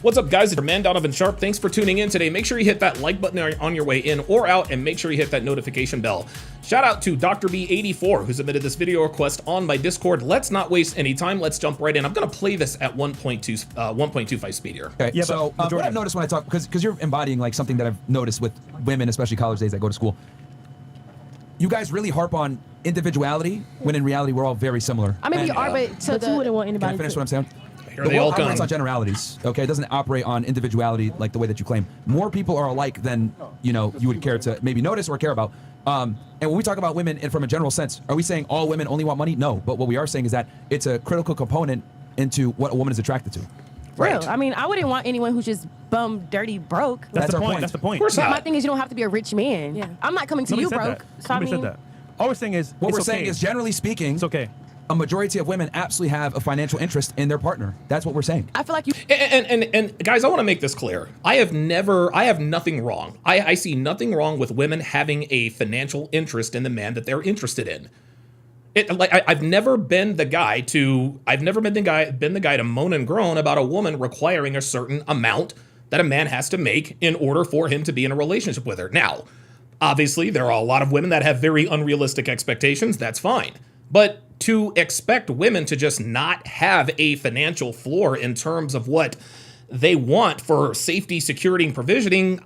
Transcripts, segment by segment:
What's up, guys? It's your man, Donovan Sharp. Thanks for tuning in today. Make sure you hit that like button on your way in or out, and make sure you hit that notification bell. Shout out to Dr. B84, who submitted this video request on my Discord. Let's not waste any time. Let's jump right in. I'm going to play this at 1.25 speed here. Okay, yeah, so what I've noticed when I talk, because you're embodying like something that I've noticed with women, especially college days that go to school. You guys really harp on individuality when in reality we're all very similar. I mean, we are, but so you wouldn't want anybody. Can I finish what I'm saying? The world operates on generalities, okay? It doesn't operate on individuality like the way that you claim. More people are alike than, you know, you would care to maybe notice or care about. And when we talk about women and from a general sense, are we saying all women only want money? No, but what we are saying is that it's a critical component into what a woman is attracted to. Right. Real. I mean, I wouldn't want anyone who's just bum, dirty, broke. That's the point. That's the point. Of course not. My thing is you don't have to be a rich man. Yeah. I'm not coming to you broke. So Nobody said that. All we're saying is what we're saying is, generally speaking, it's okay. A majority of women absolutely have a financial interest in their partner. That's what we're saying. I feel like you. And guys, I want to make this clear. I have nothing wrong. I see nothing wrong with women having a financial interest in the man that they're interested in. I've never been the guy to moan and groan about a woman requiring a certain amount that a man has to make in order for him to be in a relationship with her. Now, obviously, there are a lot of women that have very unrealistic expectations. That's fine. But to expect women to just not have a financial floor in terms of what they want for safety, security, and provisioning,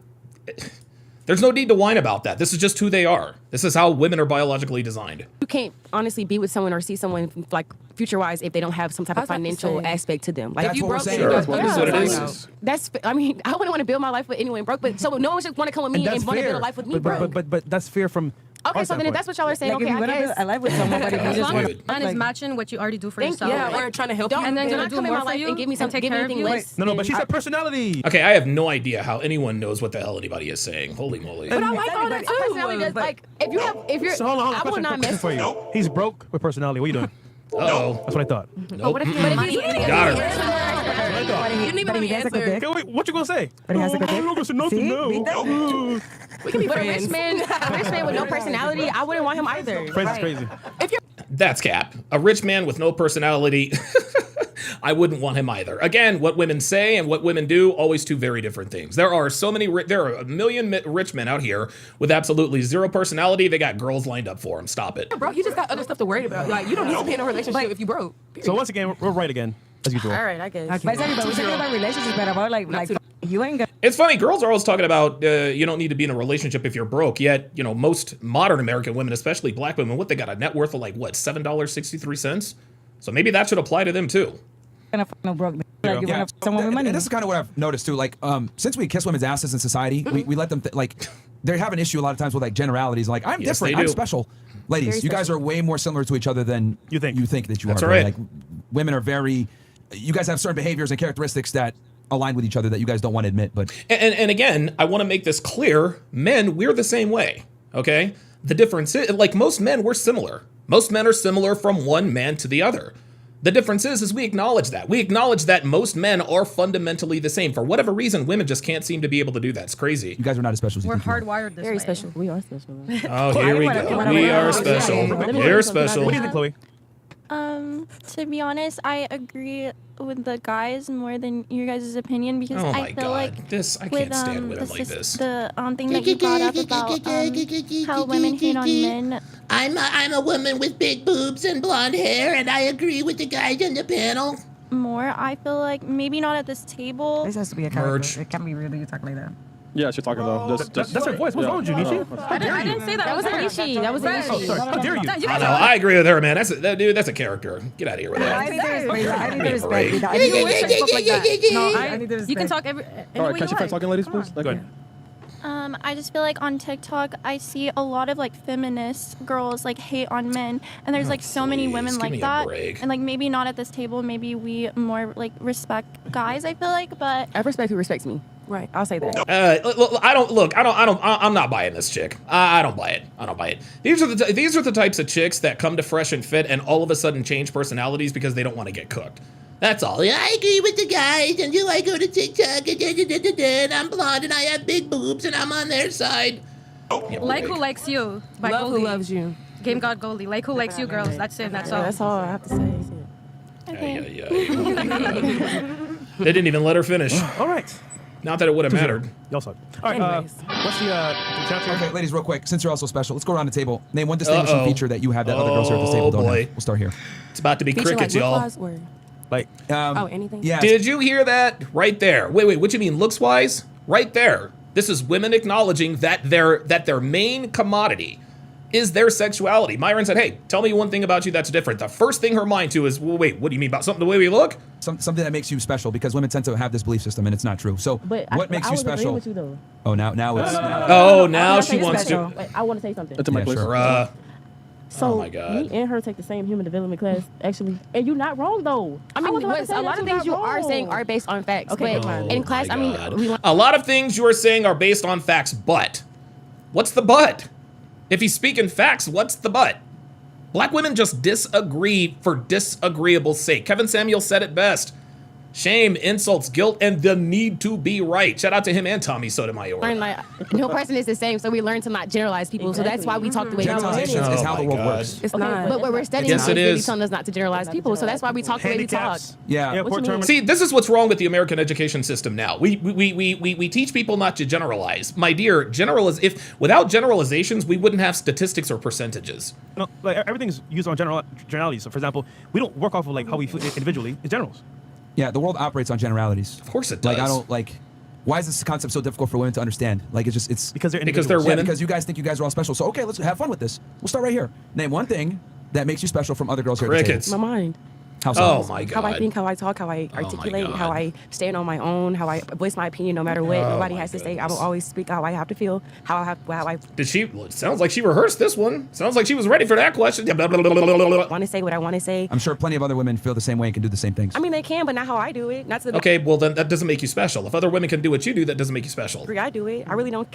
there's no need to whine about that. This is just who they are. This is how women are biologically designed. You can't honestly be with someone or see someone like future-wise if they don't have some type of financial aspect to them. Like that's if you what broke, we're saying. Sure. That's what it is. That's. I mean, I wouldn't want to build my life with anyone broke, but so no one should want to come with me and want to build a life with me broke. But that's fear from. Okay, so then if that's what y'all are saying, okay, I guess. I live with somebody who just mine is matching what you already do for yourself. Yeah, or trying to help you. And then gonna come in my life and give me something, give me anything less. No, but she said personality. Okay, I have no idea how anyone knows what the hell anybody is saying. Holy moly. But I like all that too. Personality, like if you're, So hold on, I will not mess for you. He's broke with personality. What are you doing? Uh-oh. That's what I thought. Nope. But if he's Got her. You didn't even have an answer. Okay, wait, what you gonna say? But he has a good I don't know, nothing, no. We can be friends. A rich man with no personality, I wouldn't want him either. Friends is crazy. If you're That's cap. A rich man with no personality, I wouldn't want him either. Again, what women say and what women do, always two very different things. There are a million rich men out here with absolutely zero personality. They got girls lined up for them. Stop it. Bro, you just got other stuff to worry about. Like, you don't need to be in a relationship if you broke. So once again, we're right again, as usual. all right, I guess. But we're talking about relationships, but about like you ain't gonna. It's funny, girls are always talking about you don't need to be in a relationship if you're broke. Yet, you know, most modern American women, especially black women, what they got a net worth of like what, $7.63? So maybe that should apply to them too. Gonna fuck no broke. Like, you wanna fuck someone with money. And this is kind of what I've noticed too. Like, since we kiss women's asses in society, we let them they have an issue a lot of times with like generalities. Like, I'm Yes, different. they I'm do. special. Ladies, Very you guys are way more similar to each other than You think that you That's are. all right. Like, women are very. You guys have certain behaviors and characteristics that align with each other that you guys don't want to admit. But And again, I want to make this clear. Men, we're the same way. Okay. The difference is, like most men, we're similar. Most men are similar from one man to the other. The difference is we acknowledge that. We acknowledge that most men are fundamentally the same. For whatever reason, women just can't seem to be able to do that. It's crazy. you guys are not as special as you We're think you are. hardwired this Very way. special. We are special. Oh, here we go. We are special. You're special. What do you think, Chloe? To be honest, I agree with the guys more than your guys' opinion because Oh I my feel God. like I can't stand women like this. the thing that you brought up about how women hate on men. I'm a woman with big boobs and blonde hair, and I agree with the guys in the panel. More, I feel like maybe not at this table. This has to be a Merge. character. It can't be really you talking like that. Yeah, she's talking though. That's her voice. What's wrong with you, Nishi? I didn't say that. That was a Nishi. That was a Oh, Nishi. sorry. How dare you? I know. I agree with her, man. That's a character. Get out of here with I that. think there is space. I need Give me to a break. respect. I need You wish I spoke like that. No, I need to you can respect. talk any All right, way can you she start like. talking, ladies, please? Go ahead. I just feel like on TikTok, I see a lot of like feminist girls like hate on men, and there's like so many please, women give like me a that, break. and like maybe not at this table. Maybe we more like respect guys. I feel like, but I respect who respects me. Right. I'll say that. I'm not buying this chick. I don't buy it. I don't buy it. These are the types of chicks that come to Fresh and Fit and all of a sudden change personalities because they don't want to get cooked. That's all. Yeah, I agree with the guys, and I go to TikTok, and I'm blonde, and I have big boobs, and I'm on their side. Like Who Likes You by Love Goldie. who loves you. Game God Goldie. Like Who Likes You, girls. That's it. That's all. That's all I have to say. okay. Yeah. They didn't even let her finish. All right. Not that it would have mattered. Y'all suck. All right. Anyways. What's the chance here? Okay, ladies, real quick, since you're also special, let's go around the table. Name one distinguishing feature that you have that other girls here at this table don't boy. have. We'll start here. It's about to be Feature crickets, like y'all. look-wise or- Like, Oh, anything? Yeah. Did you hear that? Right there. Wait, what you mean looks-wise? Right there. This is women acknowledging that their main commodity is their sexuality. Myron said, hey, tell me one thing about you that's different. The first thing her mind to is, well, wait, what do you mean about something the way we look? Something that makes you special, because women tend to have this belief system and it's not true. So what makes you special? With you, though. Oh, now it's Oh, now she wants to. Like, I want to say something. That's my Yeah, place. sure. So Oh my God. me and her take the same human development class, actually, and you're not wrong though. I mean, was about to say a lot that of you're things you not are wrong. saying are based on facts. Okay, But fine. in class, my I mean, God. we want. A lot of things you are saying are based on facts, but what's the but? If he's speaking facts, what's the but? Black women just disagree for disagreeable sake. Kevin Samuel said it best. Shame, insults, guilt, and the need to be right. Shout out to him and Tommy Sotomayor. Learn like no person is the same, so we learn to not generalize people. So that's why we talk the way we talk. Generalizations is how Oh the my world God. works. It's not. But what we're studying Yes, is it really is. telling us not to generalize people. So that's why we talk the way we talk. Handicaps. Yeah. Yeah, What poor you mean? term. See, this is what's wrong with the American education system now. We teach people not to generalize. My dear, without generalizations, we wouldn't have statistics or percentages. No, like everything's used on generalities. So, for example, we don't work off of like how we feel individually. It's generals. Yeah, the world operates on generalities. Of course it Like, does. I don't, like, why is this concept so difficult for women to understand? Like, it's Because they're Because they're individuals. yeah, women. because you guys think you guys are all special. So, okay, let's have fun with this. We'll start right here. Name one thing that makes you special from other girls here at the Crickets. table. My mind. How so? Oh my How I God. think, how I talk, how I my articulate, God. how I stand on my own, how I voice my opinion no matter what Oh nobody my has to say. I goodness. will always speak how I have to feel, how I Did she? It sounds like she rehearsed this one. Sounds like she was ready for that question. want to say what I want to say. I'm sure plenty of other women feel the same way and can do the same things. I mean, they can, but not how I do it. Not to the Okay, well then that doesn't make you special. If other women can do what you do, that doesn't make you special. degree I do it. I really don't.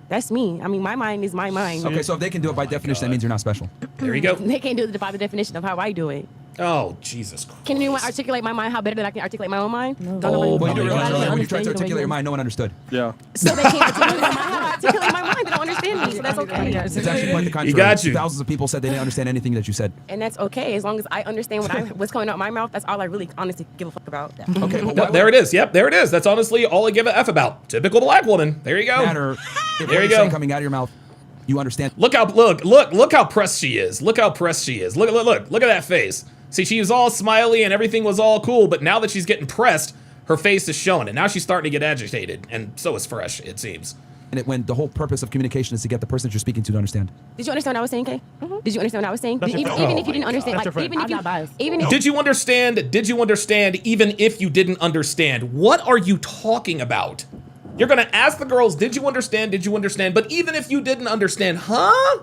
That's me. I mean, my mind is my mind. Okay, so if they can do it by definition, that means you're not special. There you go. They can't do it by the definition of how I do it. Oh Jesus Christ. Can anyone articulate my mind how better than I can articulate my own mind? No. Oh, Well, you do my realize God. earlier when you tried to Understand the way articulate you- your mind, no one understood. Yeah. So they can't articulate my mind how I articulate my mind. They don't understand me, so that's okay. It's actually quite the contrary. got you. Thousands of people said they didn't understand anything that you said. And that's okay as long as I understand what's coming out my mouth. That's all I really honestly give a fuck about. Okay, but No, why there it is. Yep, there it is. That's honestly all I give a F about. Typical black woman. There you go. matter if There what you you're go. saying coming out of your mouth, you understand. Look how pressed she is. Look how pressed she is. Look at that face. See, she was all smiley and everything was all cool, but now that she's getting pressed, her face is showing, and now she's starting to get agitated, and so is Fresh, it seems. And when the whole purpose of communication is to get the person that you're speaking to understand. Did you understand what I was saying, Kay? Did you understand what I was saying? That's Even, your even friend. if you didn't understand, That's your like friend. even if I'm you, not biased. even if Did you understand? Did you understand even if you didn't understand? What are you talking about? You're going to ask the girls, did you understand? Did you understand? But even if you didn't understand, huh?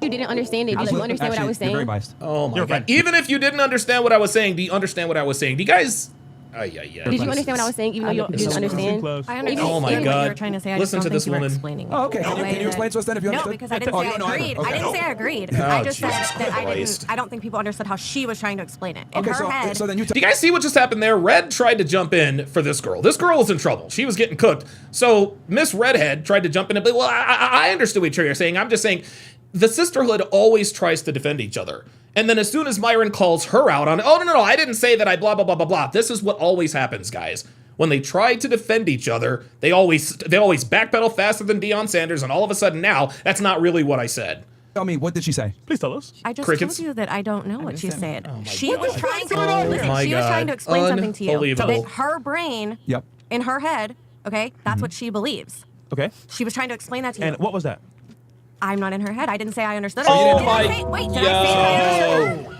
you didn't understand it, did you understand what I was You're saying? very biased. Oh my You're God. right. Even if you didn't understand what I was saying, do you understand what I was saying? Do you guys? Did you understand what I was saying, even though you didn't understand? Close. I understand Oh my what you God. were trying to say. I Listen just to don't this think you were woman. explaining. Oh, okay. it the Can way you that- explain to us then if you No, understood? because I didn't Oh, say you I don't know either. agreed. Okay. I didn't say I agreed. Oh, I just said Jesus that Christ. I don't think people understood how she was trying to explain it. In Okay, her head, so then you Do you guys see what just happened there? Red tried to jump in for this girl. This girl was in trouble. She was getting cooked. So Miss Redhead tried to jump in and be, well, I understood what you're saying. I'm just saying the sisterhood always tries to defend each other. And then as soon as Myron calls her out on, oh, no, I didn't say that, I blah, blah, blah, blah, blah. This is what always happens, guys. When they try to defend each other, they always backpedal faster than Deion Sanders, and all of a sudden now, that's not really what I said. tell me, what did she say? Please tell us. I just Crickets. told you that I don't know what she said. my She was trying to Oh my she was trying God. to explain something to you. Unbelievable. That her brain, Yep. in her head, okay, that's what she believes. Okay. She was trying to explain that to you. And what was that? I'm not in her head. I didn't say I understood her. Oh Did my- I say, wait, did I say that I understood her?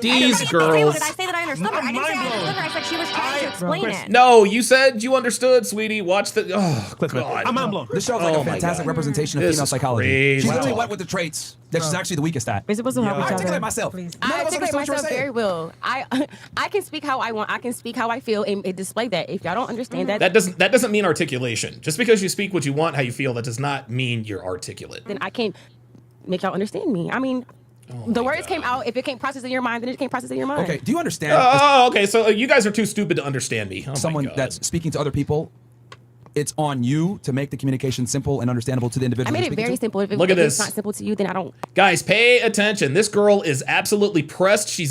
These Did girls. I say that I understood her? I didn't say I understood her. I said she was trying to explain it. No, you said you understood, sweetie. Watch the. Oh, God. I'm mind blown. This show's like Oh a my fantastic God. representation of This female is psychology. crazy She literally talk. went with the traits that she's actually the weakest at. We're supposed to help Yeah. each other. Articulate myself. Please. None I of us articulate understood what you were myself saying. very well. I can speak how I want. I can speak how I feel and display that. If y'all don't understand that, That doesn't mean articulation. Just because you speak what you want, how you feel, that does not mean you're articulate. then I can't make y'all understand me. I mean, the words God. came out. If it can't process in your mind, then it can't process in your mind. Okay, do you understand Oh, okay. So you guys are too stupid to understand me. Oh my someone God. that's speaking to other people? It's on you to make the communication simple and understandable to the I individual. made you're it speaking very to. simple. If Look at it's this. not simple to you, then I don't. Guys, pay attention. This girl is absolutely pressed. She's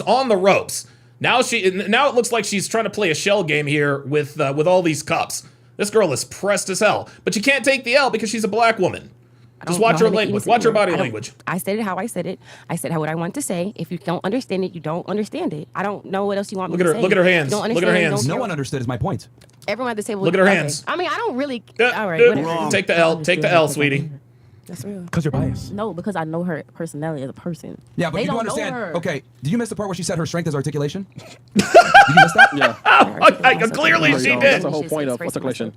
on the ropes. Now it looks like she's trying to play a shell game here with all these cups. This girl is pressed as hell, but she can't take the L because she's a black woman. Just watch her language. Watch her body language. I said it how I said it. I said what I want to say. If you don't understand it, you don't understand it. I don't know what else you want me to say. Look at her hands. Look at her hands. No one understood is my point. Everyone at the table. Look at her hands. I mean, I don't really. All right. Whatever. Take the L. Take the L, sweetie. That's real. Because you're biased. No, because I know her personality as a person. Yeah, but They you do don't know understand. her. Okay, did you miss the part where she said her strength is articulation? Did you miss that? Yeah. Clearly she That's did. the whole point of articulation.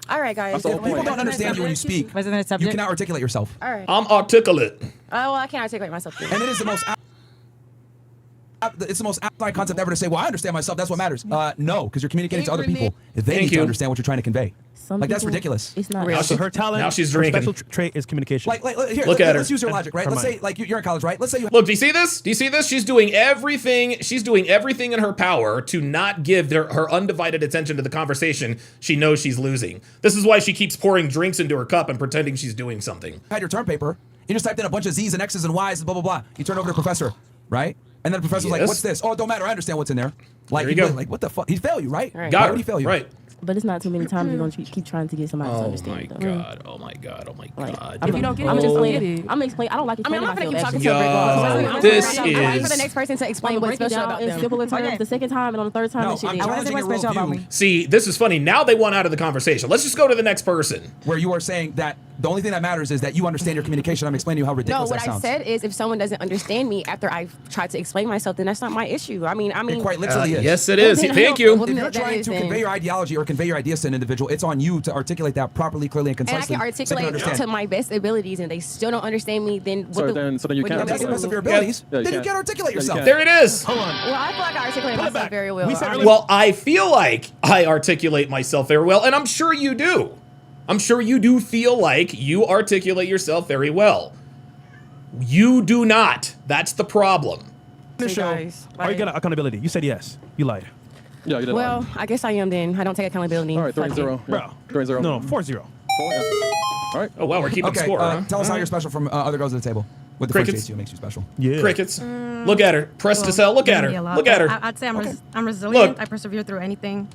All right, guys. That's the whole If people point. don't understand you when you speak, Wasn't it a you subject? cannot articulate yourself. All right. I'm articulate. Well, I can't articulate myself. Too. And it is the most it's the most outside concept ever to say, well, I understand myself, that's what matters. No, because you're communicating to other people. They need to understand what you're trying to convey. Like, that's ridiculous. It's not real. So her talent, now she's her drinking. special trait is communication. Like here, Look at let's her. use your logic, right? Her Let's mind. say, like, you're in college, right? Let's say you Look, do you see this? Do you see this? She's doing everything. She's doing everything in her power to not give her undivided attention to the conversation she knows she's losing. This is why she keeps pouring drinks into her cup and pretending she's doing something. had your term paper, you just typed in a bunch of Z's and X's and Y's and blah, blah, blah. You turn over to the professor, right? And then the professor's like, Yes. what's this? Oh, it don't matter. I understand what's in there. Like, There you go. Like, what the fuck? He'd fail you, right? Right. Got Why her. would he fail you? Right. But it's not too many times you're going to keep trying to get somebody to Oh understand. my though. god. Oh my god. Oh my Like, god. If you don't get it, I'm you just don't explaining. get it. I'm explaining. I don't like I mean, explaining I'm not gonna keep myself. talking to a brick wall. Yo, this I'm waiting for is. the next person to explain I'm what's breaking special down about in them. simple terms. The second time and on the third time, No, that shit I'm is. challenging your What's special about worldview me? See, this is funny. Now they want out of the conversation. Let's just go to the next person. where you are saying that the only thing that matters is that you understand your communication. I'm explaining to you how No, ridiculous what that I sounds. said is if someone doesn't understand me after I've tried to explain myself, then that's not my issue. I mean, It quite literally is. Yes, it is. then- Thank you. well, If you're that trying is to then- convey your ideology or convey your ideas to an individual, it's on you to articulate that properly, clearly, and and I concisely. can so they articulate understand. to my best abilities, and they still don't understand me. Then what So do- then you what do can't want me That's to the best do? of your abilities. Yeah, you then you can't. can't articulate Yeah, you yourself. can't. There it is. Hold on. Well, I feel like I articulate Pull it myself back. very well. We said I- earlier- Well, I feel like I articulate myself very well, and I'm sure you do. I'm sure you do feel like you articulate yourself very well. You do not. That's the problem. The See, show. guys, Are you like- got accountability? You said yes. You lied. Yeah, you did. well, I guess I am then. I don't take accountability. all right, Fuck it. 3-0. Bro. 3-0. No, 4-0. All right. Oh, wow, we're keeping Okay, score, huh? tell us how you're special from other girls at the table. What differentiates you and makes you special? Yeah. Crickets. Look at her. Press to sell. Look at her. Look at her. I'd say I'm resilient. Look. I persevere through anything.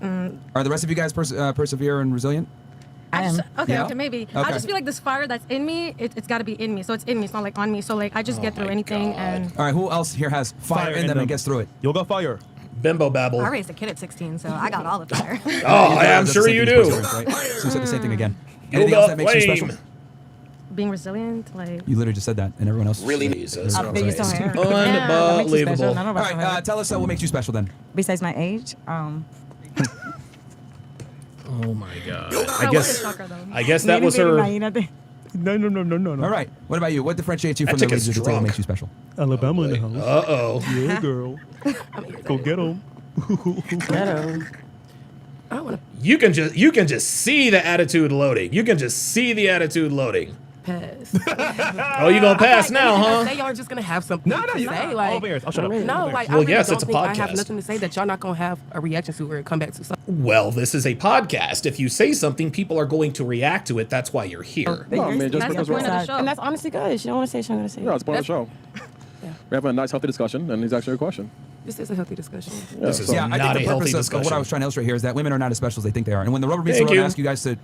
Are the rest of you guys persevere and resilient? Okay, Yeah? maybe. Okay. I just feel like this fire that's in me, it's got to be in me. So it's in me. It's not like on me. So like I just get through my anything. God. And All right, who else here has fire in them and gets through it? You'll go fire. Bimbo babble. I raised a kid at 16, so I got all the fire. Oh, yeah, I'm That's sure the same you thing as do. perseverance, right? So you said the same thing again. You'll Anything else go that makes you special? flame. being resilient, like You literally just said that, and everyone else. Really, Jesus I'll figure Christ. something out. Unbelievable. None All of us right, know. tell us what makes you special then. Besides my age, Oh my God. I was a shocker though. I guess that was her. No. All right, what about you? What differentiates you That from the chick is ladies at the table? drunk. Makes you special? Alabama in the house. Uh-oh. Yeah, girl. Go get him. I don't want You can just see the attitude loading. You can just see the attitude loading. to pass. Oh, you gonna pass now, huh? They are just gonna have something No, to you say. Like, all bears. I'll shut up. no, All like Well, I really yes, don't it's a think I have podcast. nothing to say that y'all not gonna have a reaction to or come back to something. Well, this is a podcast. If you say something, people are going to react to it. That's why you're here. No, I mean, just That's because the we're point of the show. And that's honestly good. She don't want to say it, she don't want to say it. yeah, it's part of the show. We're having a nice, healthy discussion, and he's asking you a question. This is a healthy discussion. Yeah, This is so- Yeah, I not think a the healthy purpose of discussion. what I was trying to illustrate here is that women are not as special as they think they are. And when the rubber meets the Thank road, you. I ask you guys to,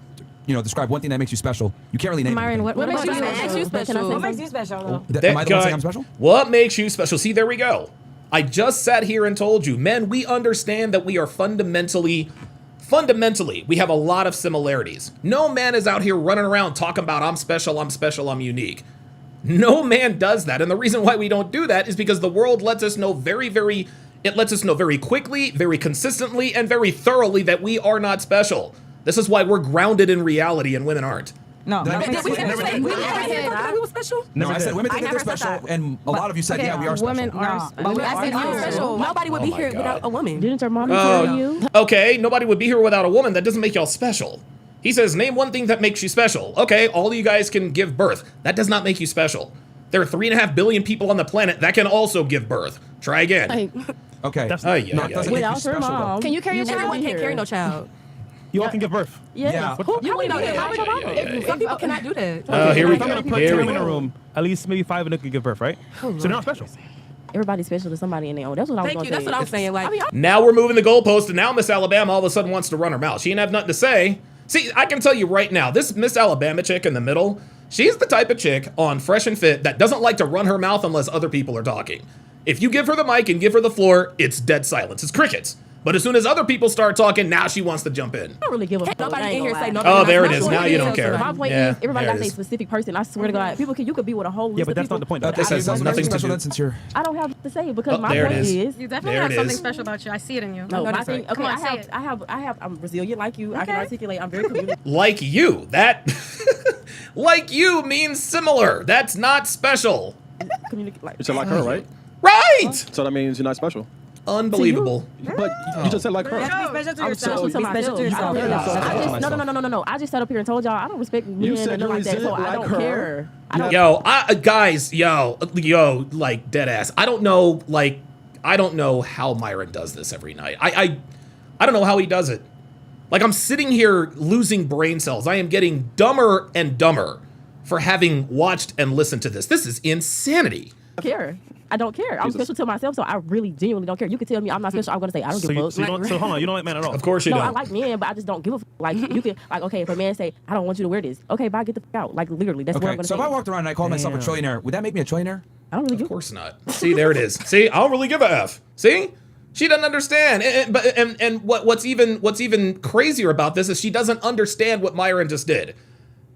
describe one thing that makes you special. You can't really name Myron, anything. what makes about you you? special? special? Can I say what makes something? you special though? Am I the one saying I'm special? What makes you special? See, there we go. I just sat here and told you, men, we understand that we are fundamentally, we have a lot of similarities. No man is out here running around talking about I'm special, I'm unique. No man does that. And the reason why we don't do that is because the world lets us know very quickly, very consistently, and very thoroughly that we are not special. This is why we're grounded in reality and women aren't. No, Did I make Did that we clear? never say we were special? No, I said women I think that they're never said special, that. and a lot of you said, yeah, we are special. Women are No, special. but I said are I'm special. Nobody would Oh be my here God. without a woman. Didn't your mom Oh. tell you? Okay, nobody would be here without a woman. That doesn't make y'all special. He says, name one thing that makes you special. Okay, all of you guys can give birth. That does not make you special. There are 3.5 billion people on the planet that can also give birth. Try again. Like, Okay. That's- Oh, yeah, No, it yeah, doesn't yeah. make you without your special, though. mom. Can you carry your child Everyone in can't here? carry no child. You all can give birth. Yeah. You wouldn't know that. Some people cannot do that. Oh, here we If I'm go. gonna put Here 10 we women in a go. room, at least maybe 5 of them can give birth, right? So they're not special. Everybody's special to somebody in their own. That's what I was Thank going you. to That's say. what I'm saying. Like, I mean, Now we're moving the goalpost, and now Miss Alabama all of a sudden wants to run her mouth. She didn't have nothing to say. See, I can tell you right now, this Miss Alabama chick in the middle, she's the type of chick on Fresh and Fit that doesn't like to run her mouth unless other people are talking. If you give her the mic and give her the floor, it's dead silence. It's crickets. But as soon as other people start talking, now she wants to jump in. I don't really give a fuck. nobody I ain't in here gonna say lie. nobody. Oh, there it not is. special. Now you don't care. My point Yeah, is, everybody there got it a is. specific person. I swear to God, you could be with a whole list Yeah, but of that's people. not the point. But this I has don't- nothing to special do. then, since you're. I don't have to say because my there it point is. is. You definitely There have it something is. special about you. I see it in you. No, I my notice thing. it. Okay, Come on, say it. I'm resilient like you. I can Okay. articulate. I'm very communicative. Like you. That, like you means similar. That's not special. Like, You said like her, right? Right! So that means you're not special. Unbelievable. But you just said like her. You have to be special to I'm yourself. special to Be special to myself. yourself. No. I just sat up here and told y'all I don't respect men You and said nothing like that, so you're I don't like her. care. I don't. Yo, guys, yo, like dead ass. I don't know how Myron does this every night. I don't know how he does it. Like, I'm sitting here losing brain cells. I am getting dumber and dumber for having watched and listened to this. This is insanity. care. I don't care. I'm special to myself, so I really genuinely don't care. You can tell me I'm not special. I'm gonna say I don't give a fuck. So hold on, you don't like men at all. Of course you No, don't. I like men, but I just don't give a fuck. Like you can, like, okay, if a man say I don't want you to wear this, okay, bye, get the fuck out. Like literally, that's what I'm Okay, gonna so say. if I walked around and I called myself a trillionaire, would that make me a trillionaire? I don't really Of give. course not. See, there it is. See, I don't really give a F. See? She doesn't understand. And what's even crazier about this is she doesn't understand what Myron just did.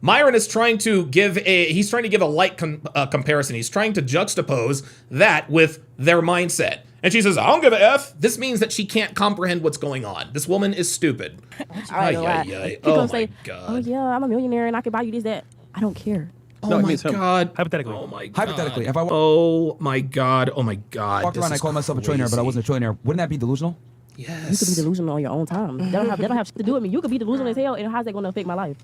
Myron is trying to give a light comparison. He's trying to juxtapose that with their mindset. And she says, I don't give a F. This means that she can't comprehend what's going on. This woman is stupid. Ay, Ay, He ay. gonna Oh, say, my God. oh yeah, I'm a millionaire and I can buy you this, that. I don't care. Oh, it my means him. God. Hypothetically. Oh, my God. Hypothetically, if I Oh, my God. Oh, my God. walked around and I This called is myself a trillionaire, but I wasn't a trillionaire, wouldn't that be delusional? Yes. You could be delusional on your own time. That don't have shit to do with me. You could be delusional as hell, and how's that gonna affect my life?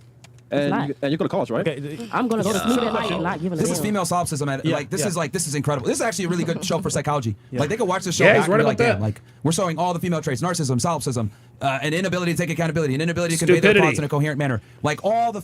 not. And you're going to call us, right? Okay. I'm gonna go to sleep at night and not giving a This damn. is female solipsism. And Yeah, like this yeah. is like this is incredible. This is actually a really good show for psychology. Yeah. Like they could watch this show Yeah, back he's and right be about like, damn, that. like we're showing all the female traits: narcissism, solipsism, an inability to take accountability, an inability to convey their Stupidity. thoughts in a coherent manner. Like all the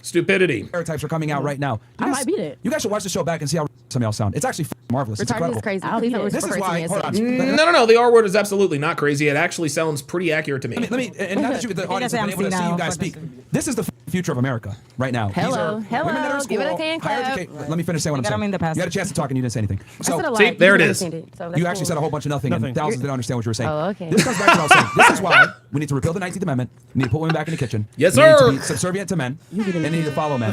Stupidity. stereotypes are coming out right now. I might be that. You guys should watch the show back and see how some of y'all sound. It's actually marvelous. It's Retarded incredible. is crazy. I'll Please be don't there. This is refer to why. me as Hold on. such. No. The R word is absolutely not crazy. It actually sounds pretty accurate to me. Let me, and not that you, the audience, say has been I'm able to see senile, you guys but speak. This is the future of America right now. These Hello. are Hello. women that are in Give it a school, hand higher clap. education. Let me finish saying what I'm got saying. them in the past. You had a chance to talk and you didn't say anything. I said a So lot. see, You there didn't it is. understand it, so that's you actually cool. said a whole bunch of nothing, and thousands didn't understand what you were saying. Oh, okay. This comes back to what I was saying. This is why we need to repeal the 19th Amendment. We need to put women back in the kitchen. Yes, we need sir. to be subservient to men. And they need to follow men.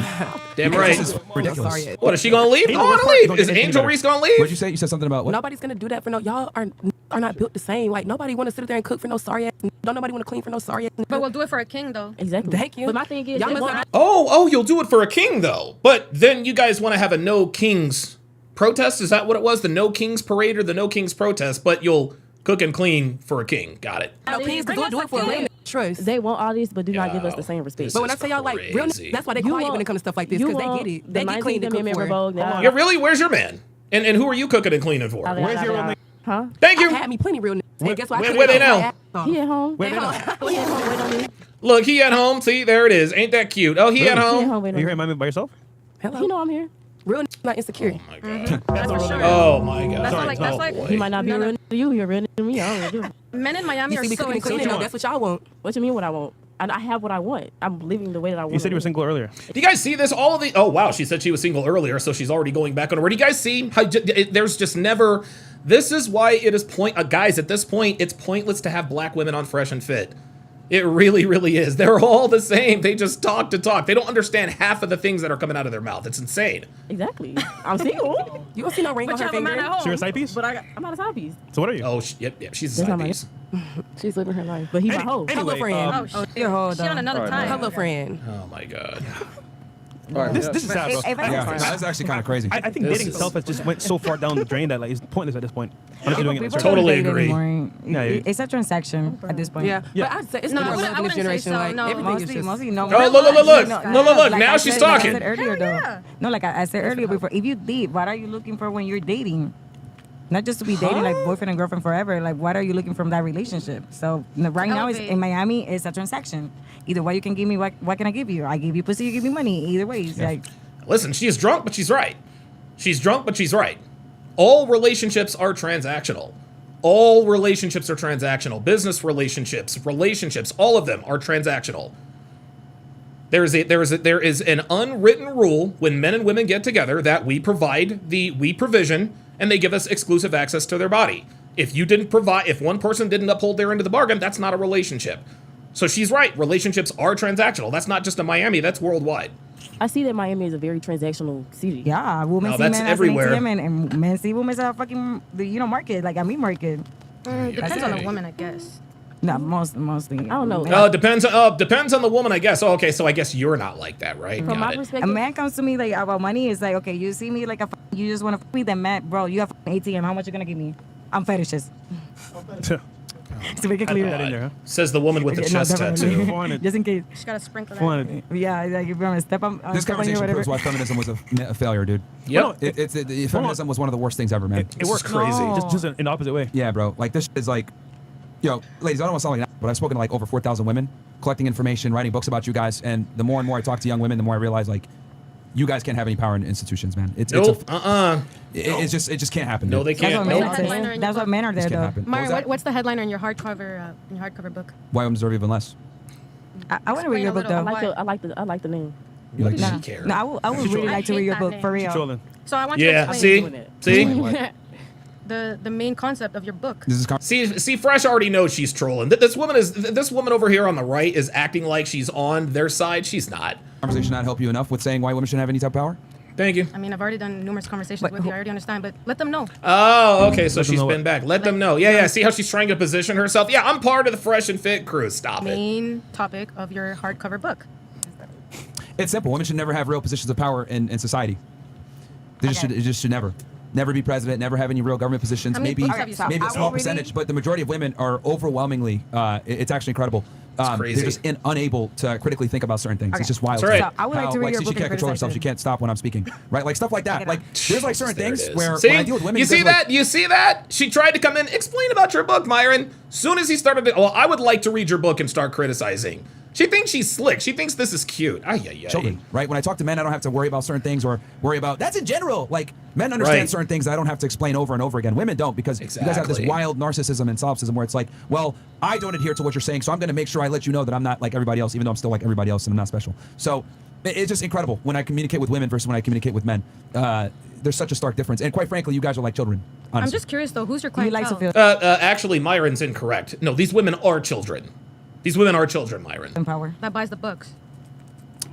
Damn Because right. This is ridiculous. Sorry. What, is she gonna leave? Angel, I what want part to you gonna leave. Is get anything Angel better? Reese gonna What'd leave? you say? You said something about what? Nobody's gonna do that for no. Y'all are not built the same. Like nobody want to sit there and cook for no sorry ass. Don't nobody want to clean for no sorry ass. But we'll do it for a king, though. Exactly. Thank you. But my thing is, Y'all they must want- not- Oh, you'll do it for a king though. But then you guys want to have a no kings protest? Is that what it was? The no kings parade or the no kings protest? But you'll cook and clean for a king. Got it. No, please do it for a king. Trust. they want all this, but do not give us Yo, the same respect. this But when I is say y'all like real, crazy. that's why they You quiet when want- it comes to stuff like this you because they want get it. the They get clean 19th to cook Amendment for. revoked now. Yeah, really? Where's your man? And who are you cooking and cleaning for? Where's your real name? Huh? Thank I you. had me plenty real niggas. And guess what? Where they now? He at home. Where they know? He at home. Wait on me. Look, he at home. See, there it is. Ain't that cute? Oh, he at He at home. home. Wait Are on you me. here, Miami, by yourself? Hello. You know I'm here. Real niggas not insecure. Oh my god. That's for sure. Oh my god. That's like- that's like- boy. He might not be No, no. real to you. You're real to me. I don't know. Men in Miami You are see me so cooking and cleaning. inclusive. No, that's what y'all want. What you mean? What I want? I have what I want. I'm living the way that I want. You said you were single earlier. Do you guys see this? All of the. Oh wow, she said she was single earlier, so she's already going back on her word. Do you guys see how there's just never. This is why it is guys. At this point, it's pointless to have black women on Fresh and Fit. It really, really is. They're all the same. They just talk to talk. They don't understand half of the things that are coming out of their mouth. It's insane. Exactly. I'm single. You don't see no ring But on you her have a man finger. at home. So you're a side piece? But I'm not a side piece. So what are you? Oh, yep. She's a That's side not my- piece. She's living her life. But he's my hoe. Hello, Anyway, friend. Oh, You're a hoe, she though. on another All right, time. Hello, friend. Oh my god. All right, This is sad, bro. If I- Yeah, no, that's actually kind of crazy. I think This dating is- itself has just went so far down the drain that like it's pointless at this point. Unless you're doing it in a People certain Totally don't date agree. anymore. Yeah, It's a transaction at this point. Yeah, Yeah. but I'd say it's No, no, I more wouldn't- love in I this wouldn't say generation. so, Like no. everything is Mostly, just. mostly no. Oh, look. Now like she's I talking. said earlier, though. yeah. No, like I said earlier before, if you date, what are you looking for when you're dating? Not just to be dating like boyfriend and girlfriend forever. Like, what are you looking from that relationship? So right now, it's, Elevate. in Miami, it's a transaction. Either way, you can give me what can I give you? I give you pussy, you give me money. Either way, it's like Listen, she is drunk, but she's right. She's drunk, but she's right. All relationships are transactional. All relationships are transactional. Business relationships, all of them are transactional. There is an unwritten rule when men and women get together that we provision, and they give us exclusive access to their body. If one person didn't uphold their end of the bargain, that's not a relationship. So she's right. Relationships are transactional. That's not just in Miami. That's worldwide. I see that Miami is a very transactional city. Yeah, women No, see that's men everywhere. as an ATM, and men see women as a fucking market, like a meat market. Depends on the woman, I guess. No, mostly. I don't know. Oh, depends on the woman, I guess. Oh, okay, so I guess you're not like that, right? From Got my it. perspective, A man comes to me like about money. It's like, okay, you see me like you just want to me, then man, bro, you have an ATM. How much you gonna give me? I'm fetishes. To make it clear. That in there, huh? Says the woman with the chest definitely. tattoo. 400. Just in case. Just gotta sprinkle that. 400. Yeah, like if you want to step on, This step on you conversation or whatever. proves why feminism was a failure, dude. Yep. Feminism was one of the worst things ever, man. It works crazy. Just in the opposite way. Yeah, bro. Like this is like, ladies, I don't want to sound like that, but I've spoken to like over 4,000 women, collecting information, writing books about you guys, and the more and more I talk to young women, the more I realize like, you guys can't have any power in institutions, man. It just can't happen. No, dude. they can't. That's what men are there, Just can't though. happen. Myron, What was that? what's the headliner in your hardcover book? Why women deserve even less? I want to read Explain your a book little. though. I like the name. You like She that? cares. No, I would She's really trolling. like to I read hate your that book name. for real. Trolling. So I want you to Yeah. explain See. the main concept of your book. This is See, Fresh already knows she's trolling. This woman over here on the right is acting like she's on their side. She's not. conversation not help you enough with saying why women shouldn't have any type of power? Thank you. I mean, I've already done numerous conversations with you. I already understand, but let them know. Oh, okay. So Let them she's know been what- back. Let them know. Yeah. See how she's trying to position herself. Yeah, I'm part of the Fresh and Fit crew. Stop it. Main topic of your hardcover book. It's simple. Women should never have real positions of power in society. It just should never be president, never have any real government positions. How many Maybe books have you sold? maybe a small percentage, but the majority of women are overwhelmingly. It's actually incredible. crazy. They're just unable to critically think about certain things. It's just wild. That's right. So I would like to read your since book she can't in control herself, she criticization. can't stop when I'm speaking. Right? Like stuff like that. Like there's like certain There it things is. where See? when I deal with women, You see there's, like- that? You see that? She tried to come in, explain about your book, Myron. Soon as he started, well, I would like to read your book and start criticizing. She thinks she's slick. She thinks this is cute. Ay, ay, ay. children, right? When I talk to men, I don't have to worry about certain things or worry about that's in general. Like men understand Right. certain things that I don't have to explain over and over again. Women don't because you guys have this Exactly. wild narcissism and solipsism where it's like, well, I don't adhere to what you're saying, so I'm going to make sure I let you know that I'm not like everybody else, even though I'm still like everybody else and I'm not special. So it's just incredible when I communicate with women versus when I communicate with men. There's such a stark difference, and quite frankly, you guys are like children. I'm Honestly. just curious though, who's your You clientele? like to feel Actually, Myron's incorrect. No, these women are children. These women are children, Myron. in power. that buys the books?